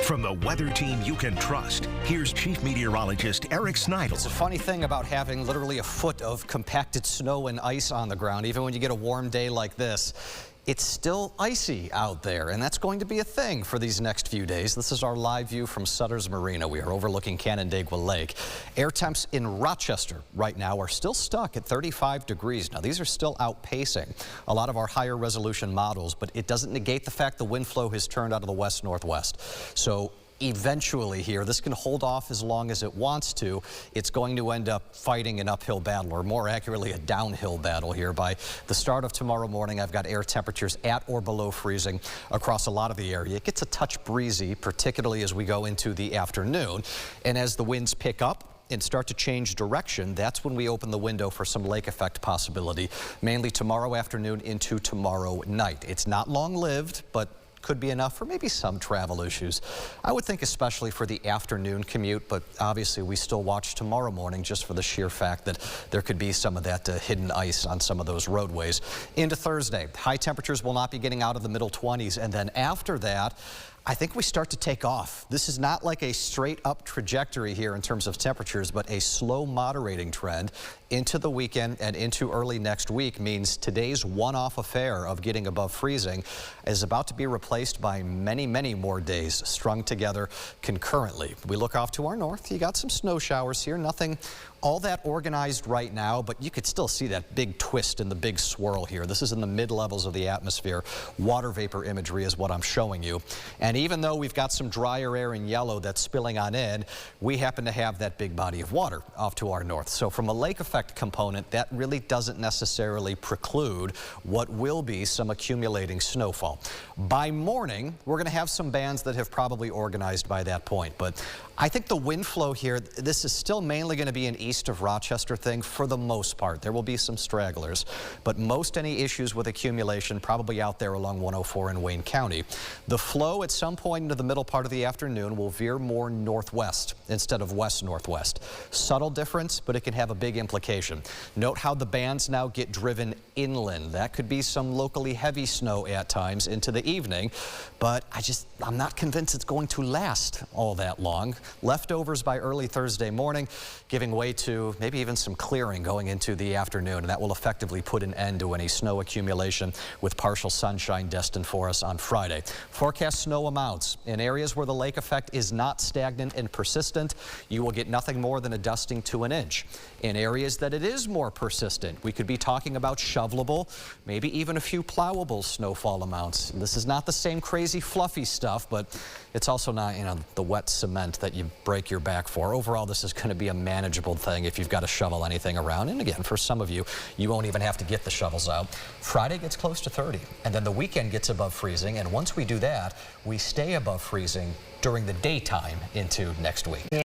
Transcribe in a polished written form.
From the weather team you can trust, here's Chief Meteorologist Eric Sneidel. It's a funny thing about having literally a foot of compacted snow and ice on the ground. Even when you get a warm day like this, it's still icy out there, and that's going to be a thing for these next few days. This is our live view from Sutter's Marina. We are overlooking Canandaigua Lake. Air temps in Rochester right now are still stuck at 35 degrees. Now, these are still outpacing a lot of our higher resolution models, but it doesn't negate the fact the wind flow has turned out of the west-northwest. So eventually here, this can hold off as long as it wants to. It's going to end up fighting an uphill battle, or more accurately, a downhill battle here. By the start of tomorrow morning, I've got air temperatures at or below freezing across a lot of the area. It gets a touch breezy, particularly as we go into the afternoon. And as the winds pick up and start to change direction, that's when we open the window for some lake effect possibility, mainly tomorrow afternoon into tomorrow night. It's not long-lived, but could be enough for maybe some travel issues. I would think especially for the afternoon commute, but obviously we still watch tomorrow morning just for the sheer fact that there could be some of that hidden ice on some of those roadways. Into Thursday, high temperatures will not be getting out of the middle 20s, and then after that, I think we start to take off. This is not like a straight up trajectory here in terms of temperatures, but a slow moderating trend into the weekend and into early next week means today's one-off affair of getting above freezing is about to be replaced by many, many more days strung together concurrently. We look off to our north. You got some snow showers here, nothing all that organized right now, but you could still see that big twist and the big swirl here. This is in the mid-levels of the atmosphere. Water vapor imagery is what I'm showing you. And even though we've got some drier air in yellow that's spilling on in, we happen to have that big body of water off to our north. So from a lake effect component, that really doesn't necessarily preclude what will be some accumulating snowfall. By morning, we're going to have some bands that have probably organized by that point, but I think the wind flow here, this is still mainly going to be an east of Rochester thing for the most part. There will be some stragglers, but most any issues with accumulation probably out there along 104 in Wayne County. The flow at some point into the middle part of the afternoon will veer more northwest instead of west-northwest. Subtle difference, but it can have a big implication. Note how the bands now get driven inland. That could be some locally heavy snow at times into the evening, but I'm not convinced it's going to last all that long. Leftovers by early Thursday morning, giving way to maybe even some clearing going into the afternoon, and that will effectively put an end to any snow accumulation with partial sunshine destined for us on Friday. Forecast snow amounts in areas where the lake effect is not stagnant and persistent. You will get nothing more than a dusting to an inch. In areas that it is more persistent, we could be talking about shovelable, maybe even a few plowable snowfall amounts. This is not the same crazy fluffy stuff, but it's also not, the wet cement that you break your back for. Overall, this is going to be a manageable thing if you've got to shovel anything around. And again, for some of you, you won't even have to get the shovels out. Friday gets close to 30, and then the weekend gets above freezing. And once we do that, we stay above freezing during the daytime into next week.